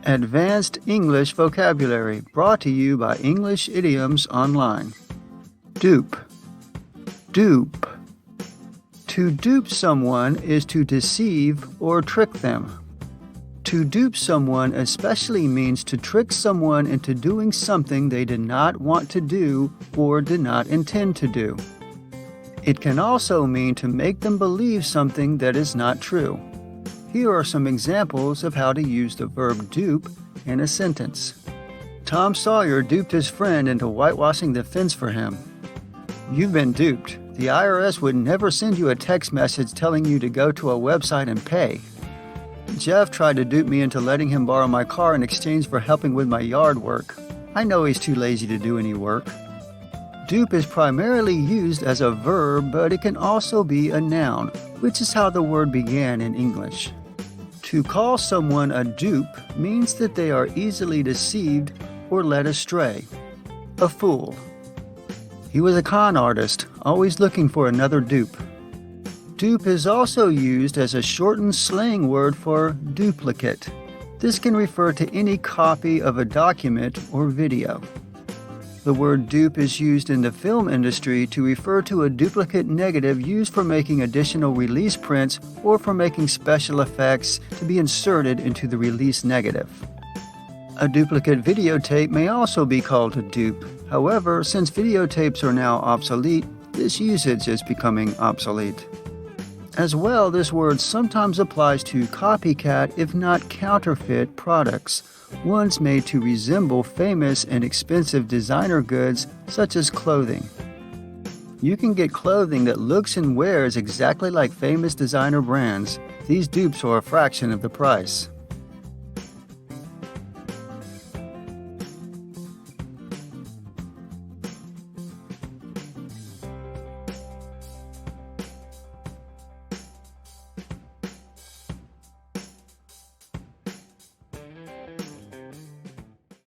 Advanced English vocabulary brought to you by English Idioms Online. Dupe. Dupe. To dupe someone is to deceive or trick them. To dupe someone especially means to trick someone into doing something they did not want to do or did not intend to do. It can also mean to make them believe something that is not true. Here are some examples of how to use the verb dupe in a sentence. Tom Sawyer duped his friend into whitewashing the fence for him. You've been duped. The IRS would never send you a text message telling you to go to a website and pay. Jeff tried to dupe me into letting him borrow my car in exchange for helping with my yard work. I know he's too lazy to do any work. Dupe is primarily used as a verb, but it can also be a noun, which is how the word began in English. To call someone a dupe means that they are easily deceived or led astray. A fool. He was a con artist, always looking for another dupe. Dupe is also used as a shortened slang word for duplicate. This can refer to any copy of a document or video. The word dupe is used in the film industry to refer to a duplicate negative used for making additional release prints or for making special effects to be inserted into the release negative. A duplicate videotape may also be called a dupe. However, since videotapes are now obsolete, this usage is becoming obsolete. As well, this word sometimes applies to copycat, if not counterfeit, products, ones made to resemble famous and expensive designer goods such as clothing. You can get clothing that looks and wears exactly like famous designer brands. These dupes are a fraction of the price.